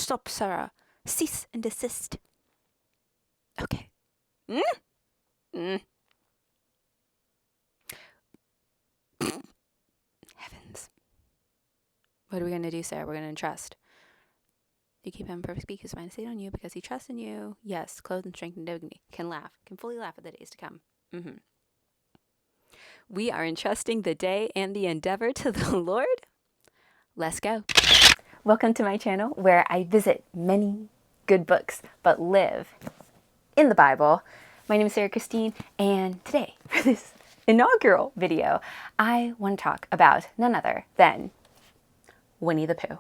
Stop, Sarah. Cease and desist. Okay. Heavens. What are we going to do, Sarah? We're going to entrust. You keep him in perfect peace, whose mind is stayed on you, because he trusts in you. Yes, clothed in strength and dignity. Can laugh. Can fully laugh at the days to come. We are entrusting the day and the endeavor to the Lord. Let's go. Welcome to my channel, where I visit many good books, but live in the Bible. My name is Sarah Christine, and today, for this inaugural video, I want to talk about none other than Winnie the Pooh.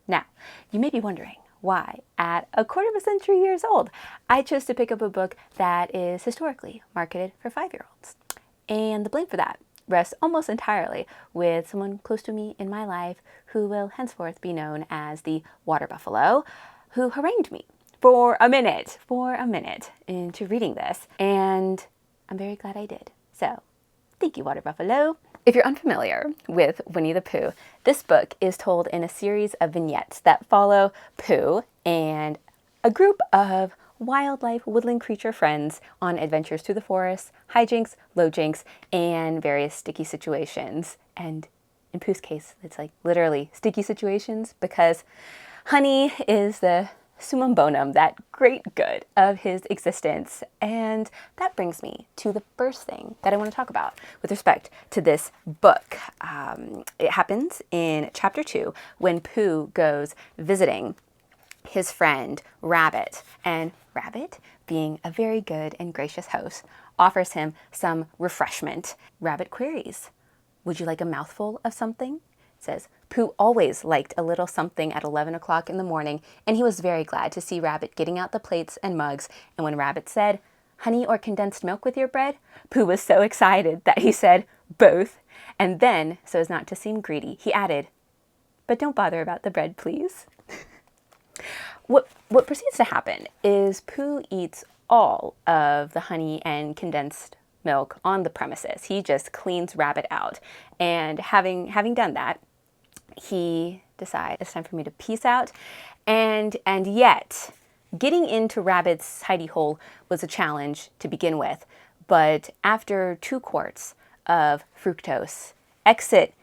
Now, you may be wondering why, at a quarter of a century years old, I chose to pick up a book that is historically marketed for 5-year-olds. And the blame for that rests almost entirely with someone close to me in my life who will henceforth be known as the Water Buffalo, who harangued me for a minute into reading this. And I'm very glad I did. So, thank you, Water Buffalo. If you're unfamiliar with Winnie the Pooh, this book is told in a series of vignettes that follow Pooh and a group of wildlife woodland creature friends on adventures through the forest, hijinks, lowjinks, and various sticky situations. And in Pooh's case, it's like literally sticky situations because honey is the summum bonum, that great good of his existence. And that brings me to the first thing that I want to talk about with respect to this book. It happens in chapter 2 when Pooh goes visiting his friend Rabbit, and Rabbit, being a very good and gracious host, offers him some refreshment. Rabbit queries, "Would you like a mouthful of something?" Says, Pooh always liked a little something at 11 o'clock in the morning, and he was very glad to see Rabbit getting out the plates and mugs. And when Rabbit said, "Honey or condensed milk with your bread?" Pooh was so excited that he said, "Both." And then, so as not to seem greedy, he added, "But don't bother about the bread, please." What proceeds to happen is Pooh eats all of the honey and condensed milk on the premises. He just cleans Rabbit out. And having done that, he decides it's time for me to peace out. And yet, getting into Rabbit's hidey hole was a challenge to begin with. But after 2 quarts of fructose, exit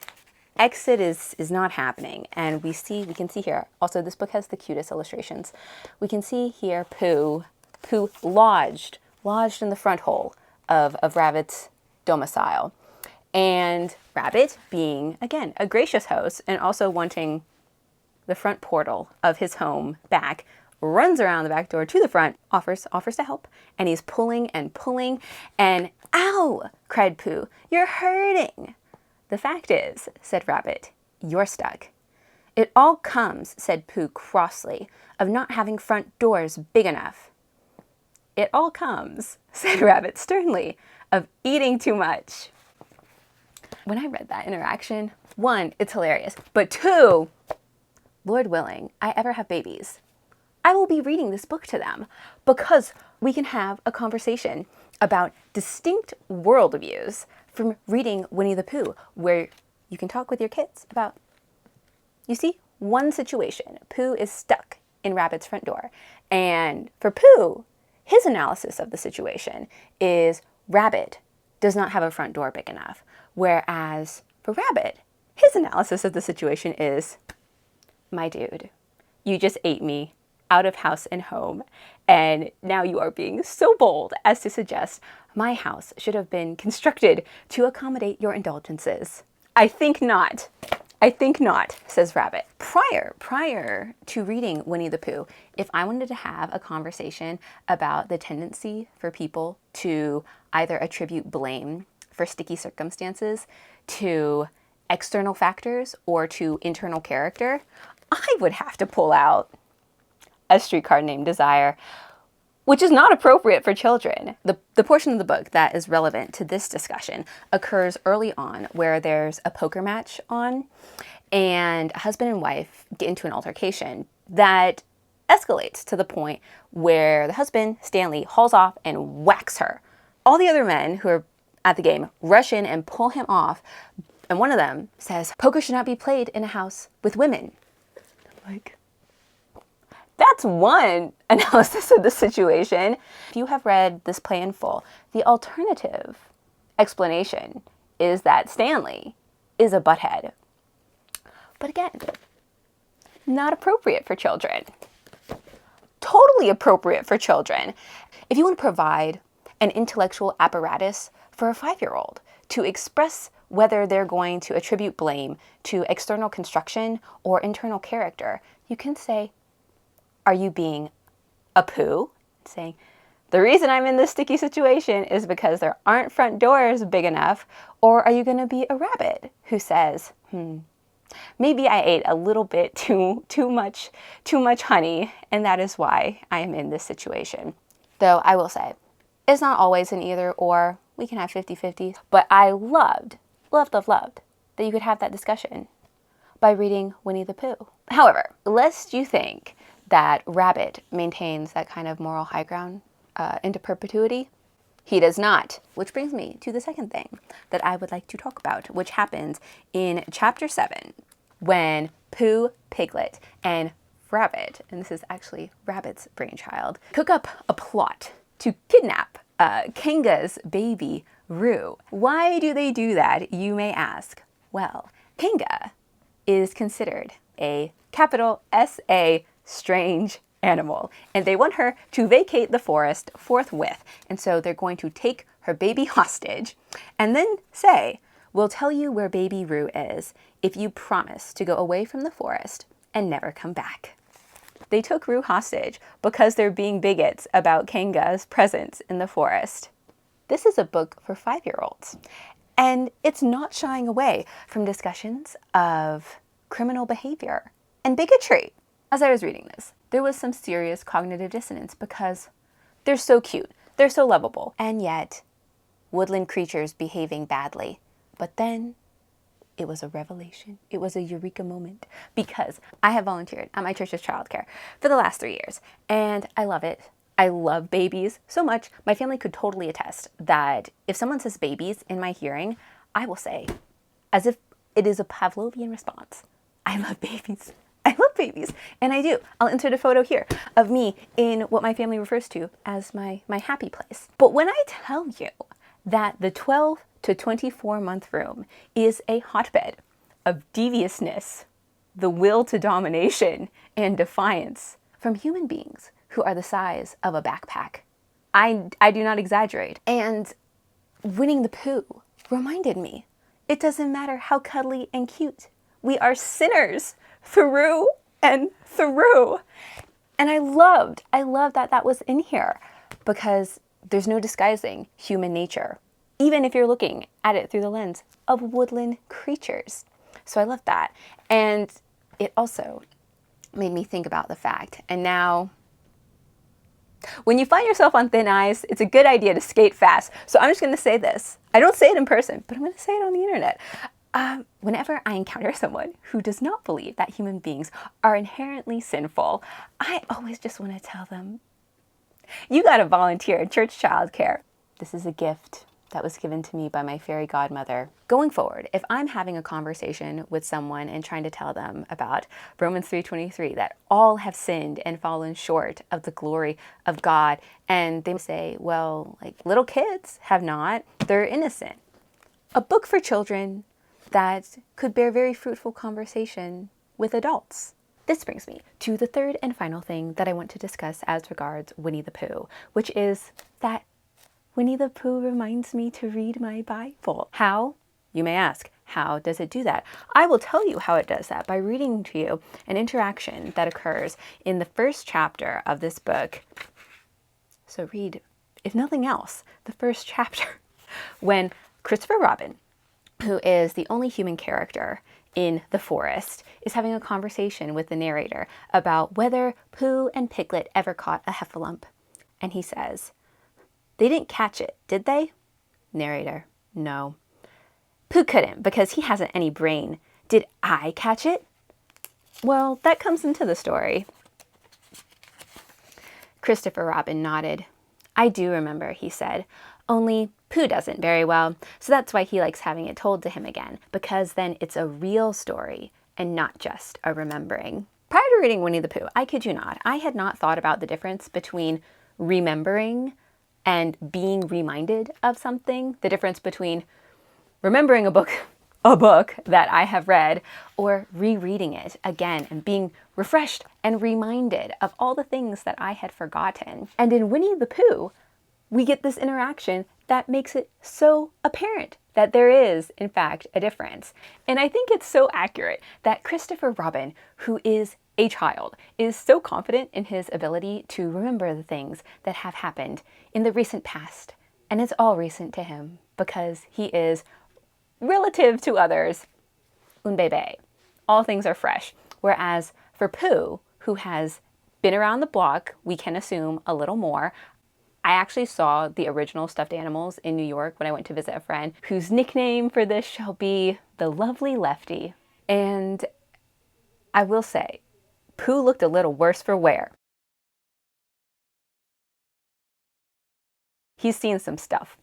is not happening. And we can see here, also this book has the cutest illustrations. We can see here Pooh lodged in the front hole of Rabbit's domicile. And Rabbit, being, again, a gracious host and also wanting the front portal of his home back, runs around the back door to the front, offers to help, and he's pulling, and "Ow!" cried Pooh, "You're hurting." "The fact is," said Rabbit, "you're stuck." "It all comes," said Pooh crossly, "of not having front doors big enough." "It all comes," said Rabbit sternly, "of eating too much." When I read that interaction, 1, it's hilarious, but 2, Lord willing, I ever have babies, I will be reading this book to them because we can have a conversation about distinct worldviews from reading Winnie the Pooh, where you can talk with your kids about, you see, one situation. Pooh is stuck in Rabbit's front door. And for Pooh, his analysis of the situation is Rabbit does not have a front door big enough. Whereas for Rabbit, his analysis of the situation is, "My dude, you just ate me out of house and home, and now you are being so bold as to suggest my house should have been constructed to accommodate your indulgences. I think not, says Rabbit. Prior to reading Winnie the Pooh, if I wanted to have a conversation about the tendency for people to either attribute blame for sticky circumstances to external factors or to internal character, I would have to pull out A Streetcar Named Desire, which is not appropriate for children. The portion of the book that is relevant to this discussion occurs early on, where there's a poker match on, and a husband and wife get into an altercation that escalates to the point where the husband, Stanley, hauls off and whacks her. All the other men who are at the game rush in and pull him off, and one of them says, "Poker should not be played in a house with women." Like, that's one analysis of the situation. If you have read this play in full, the alternative explanation is that Stanley is a butthead. But again, not appropriate for children. Totally appropriate for children. If you want to provide an intellectual apparatus for a 5-year-old to express whether they're going to attribute blame to external construction or internal character, you can say, are you being a Pooh? Saying, the reason I'm in this sticky situation is because there aren't front doors big enough. Or are you going to be a rabbit who says, maybe I ate a little bit too much honey, and that is why I am in this situation. Though I will say, it's not always an either or. We can have 50-50. But I loved that you could have that discussion by reading Winnie the Pooh. However, lest you think that Rabbit maintains that kind of moral high ground into perpetuity, he does not. Which brings me to the second thing that I would like to talk about, which happens in chapter 7, when Pooh, Piglet, and Rabbit, and this is actually Rabbit's brainchild, cook up a plot to kidnap Kanga's baby, Roo. Why do they do that, you may ask? Well, Kanga is considered a capital S-A strange animal, and they want her to vacate the forest forthwith. And so they're going to take her baby hostage and then say, we'll tell you where baby Roo is if you promise to go away from the forest and never come back. They took Roo hostage because they're being bigots about Kanga's presence in the forest. This is a book for 5-year-olds, and it's not shying away from discussions of criminal behavior and bigotry. As I was reading this, there was some serious cognitive dissonance because they're so cute, they're so lovable, and yet woodland creatures behaving badly. But then it was a revelation. It was a eureka moment because I have volunteered at my church's childcare for the last 3 years, and I love it. I love babies so much. My family could totally attest that if someone says babies in my hearing, I will say, as if it is a Pavlovian response, I love babies. I love babies, and I do. I'll insert a photo here of me in what my family refers to as my happy place. But when I tell you that the 12 to 24 month room is a hotbed of deviousness, the will to domination, and defiance from human beings who are the size of a backpack, I do not exaggerate. And Winnie the Pooh reminded me, it doesn't matter how cuddly and cute. We are sinners through and through. And I loved that that was in here because there's no disguising human nature, even if you're looking at it through the lens of woodland creatures. So I love that. And it also made me think about the fact, and now when you find yourself on thin ice, it's a good idea to skate fast. So I'm just going to say this. I don't say it in person, but I'm going to say it on the internet. Whenever I encounter someone who does not believe that human beings are inherently sinful, I always just want to tell them, you got to volunteer in church childcare. This is a gift that was given to me by my fairy godmother. Going forward, if I'm having a conversation with someone and trying to tell them about Romans 3:23, that all have sinned and fallen short of the glory of God, and they say, well, like little kids have not, they're innocent. A book for children that could bear very fruitful conversation with adults. This brings me to the third and final thing that I want to discuss as regards Winnie the Pooh, which is that Winnie the Pooh reminds me to read my Bible. How? You may ask, how does it do that? I will tell you how it does that by reading to you an interaction that occurs in the first chapter of this book. So read, if nothing else, the first chapter, when Christopher Robin, who is the only human character in the forest, is having a conversation with the narrator about whether Pooh and Piglet ever caught a heffalump. And he says, they didn't catch it, did they? Narrator, no. Pooh couldn't because he hasn't any brain. Did I catch it? Well, that comes into the story. Christopher Robin nodded. I do remember, he said, only Pooh doesn't very well, so that's why he likes having it told to him again, because then it's a real story and not just a remembering. Prior started reading Winnie the Pooh, I kid you not, I had not thought about the difference between remembering and being reminded of something, the difference between remembering a book that I have read, or rereading it again and being refreshed and reminded of all the things that I had forgotten. And in Winnie the Pooh, we get this interaction that makes it so apparent that there is, in fact, a difference. And I think it's so accurate that Christopher Robin, who is a child, is so confident in his ability to remember the things that have happened in the recent past. And it's all recent to him because he is, relative to others, un bébé. All things are fresh. Whereas for Pooh, who has been around the block, we can assume a little more. I actually saw the original stuffed animals in New York when I went to visit a friend whose nickname for this shall be the Lovely Lefty. And I will say, Pooh looked a little worse for wear. He's seen some stuff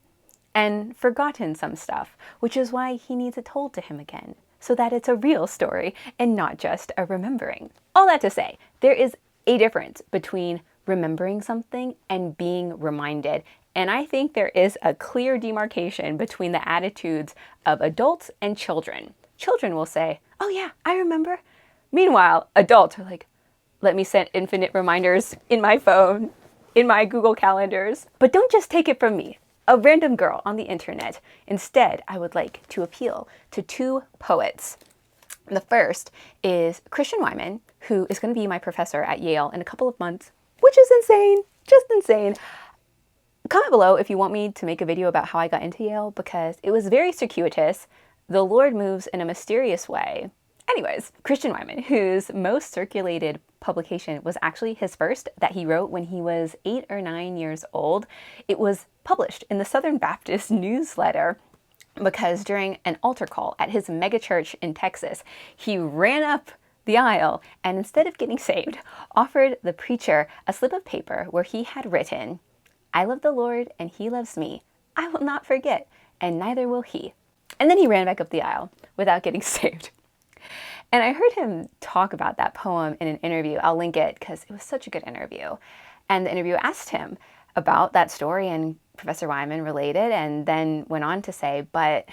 and forgotten some stuff, which is why he needs it told to him again, so that it's a real story and not just a remembering. All that to say, there is a difference between remembering something and being reminded. And I think there is a clear demarcation between the attitudes of adults and children. Children will say, oh yeah, I remember. Meanwhile, adults are like, let me set infinite reminders in my phone, in my Google calendars. But don't just take it from me, a random girl on the internet. Instead, I would like to appeal to two poets. The first is Christian Wyman, who is going to be my professor at Yale in a couple of months, which is insane, just insane. Comment below if you want me to make a video about how I got into Yale, because it was very circuitous. The Lord moves in a mysterious way. Anyways, Christian Wyman, whose most circulated publication was actually his first that he wrote when he was 8 or 9 years old. It was published in the Southern Baptist newsletter because during an altar call at his megachurch in Texas, he ran up the aisle and instead of getting saved, offered the preacher a slip of paper where he had written, "I love the Lord and he loves me. I will not forget, and neither will he." And then he ran back up the aisle without getting saved. And I heard him talk about that poem in an interview. I'll link it because it was such a good interview. And the interview asked him about that story, and Professor Wyman related and then went on to say, but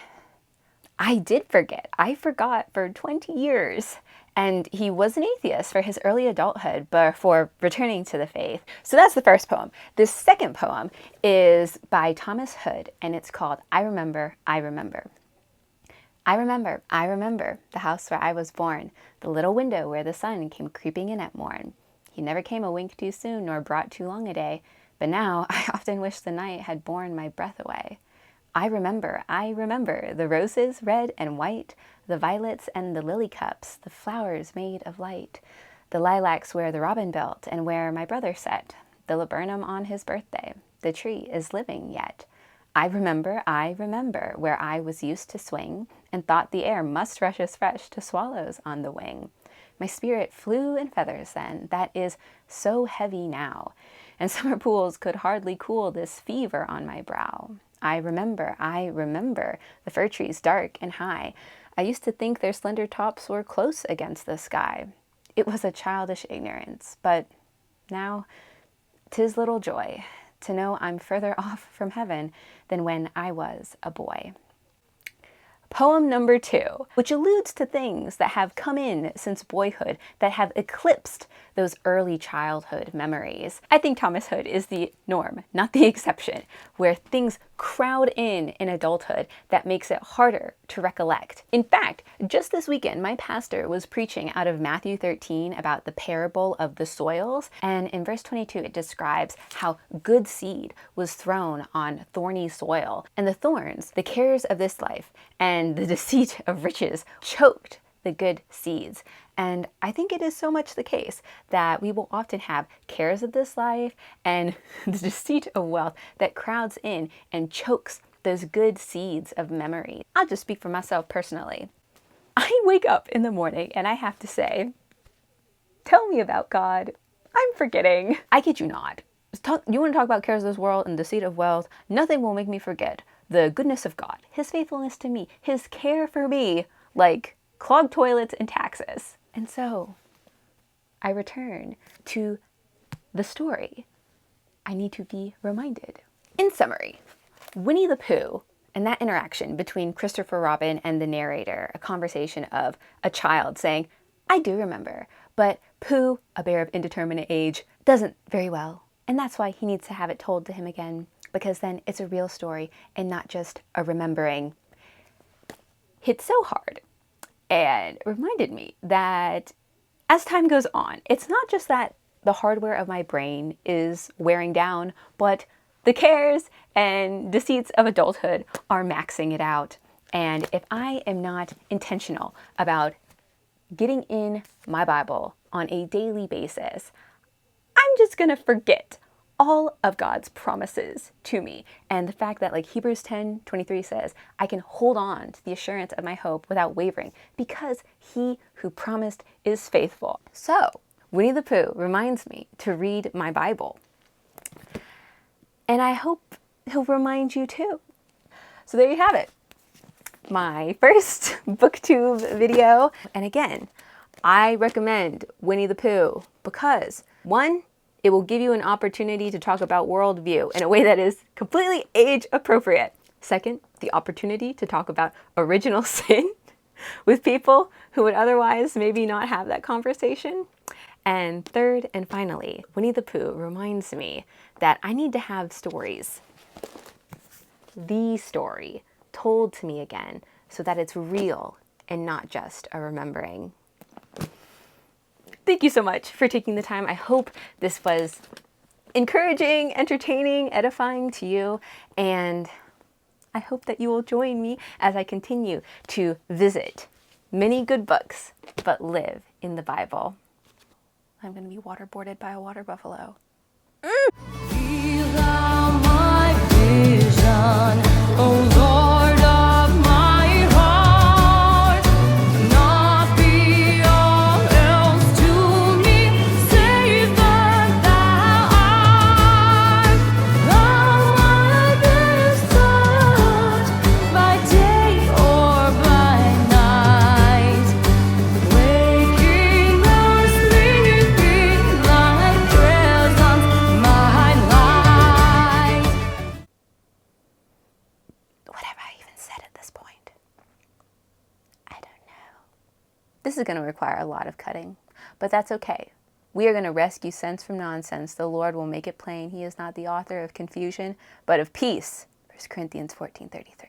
I did forget. I forgot for 20 years. And he was an atheist for his early adulthood before returning to the faith. So that's the first poem. The second poem is by Thomas Hood, and it's called I Remember, I Remember. I remember the house where I was born, the little window where the sun came creeping in at morn. He never came a wink too soon, nor brought too long a day, but now I often wish the night had borne my breath away. I remember the roses red and white, the violets and the lily cups, the flowers made of light, the lilacs where the robin built and where my brother sat, the laburnum on his birthday. The tree is living yet. I remember where I was used to swing and thought the air must rush as fresh to swallows on the wing. My spirit flew in feathers then, that is so heavy now, and summer pools could hardly cool this fever on my brow. I remember the fir trees dark and high. I used to think their slender tops were close against the sky. It was a childish ignorance, but now 'tis little joy to know I'm further off from heaven than when I was a boy. Poem number 2, which alludes to things that have come in since boyhood that have eclipsed those early childhood memories. I think Thomas Hood is the norm, not the exception, where things crowd in adulthood that makes it harder to recollect. In fact, just this weekend, my pastor was preaching out of Matthew 13 about the parable of the soils, and in verse 22 it describes how good seed was thrown on thorny soil, and the thorns, the cares of this life, and the deceit of riches choked the good seeds. And I think it is so much the case that we will often have cares of this life and the deceit of wealth that crowds in and chokes those good seeds of memory. I'll just speak for myself personally. I wake up in the morning and I have to say, tell me about God. I'm forgetting. I kid you not. You want to talk about cares of this world and deceit of wealth? Nothing will make me forget the goodness of God, his faithfulness to me, his care for me, like clogged toilets and taxes. And so I return to the story, I need to be reminded. In summary, Winnie the Pooh and that interaction between Christopher Robin and the narrator, a conversation of a child saying, I do remember, but Pooh, a bear of indeterminate age, doesn't very well. And that's why he needs to have it told to him again, because then it's a real story and not just a remembering. Hit so hard and reminded me that as time goes on, it's not just that the hardware of my brain is wearing down, but the cares and deceits of adulthood are maxing it out. And if I am not intentional about getting in my Bible on a daily basis, I'm just going to forget all of God's promises to me. And the fact that, like Hebrews 10:23 says, I can hold on to the assurance of my hope without wavering because he who promised is faithful. So Winnie the Pooh reminds me to read my Bible. And I hope he'll remind you too. So there you have it. My first booktube video. And again, I recommend Winnie the Pooh because, one, it will give you an opportunity to talk about worldview in a way that is completely age appropriate. Second, the opportunity to talk about original sin with people who would otherwise maybe not have that conversation. And third and finally, Winnie the Pooh reminds me that I need to have stories, the story, told to me again so that it's real and not just a remembering. Thank you so much for taking the time. I hope this was encouraging, entertaining, edifying to you, and I hope that you will join me as I continue to visit many good books, but live in the Bible. I'm going to be waterboarded by a water buffalo. Be thou my vision, oh Lord of my heart, not be all else to me, save that thou art. Thou my best thought, by day or by night, waking or sleeping, thy presence my light. What have I even said at this point? I don't know. This is going to require a lot of cutting, but that's okay. We are going to rescue sense from nonsense. The Lord will make it plain. He is not the author of confusion, but of peace. 1 Corinthians 14:33.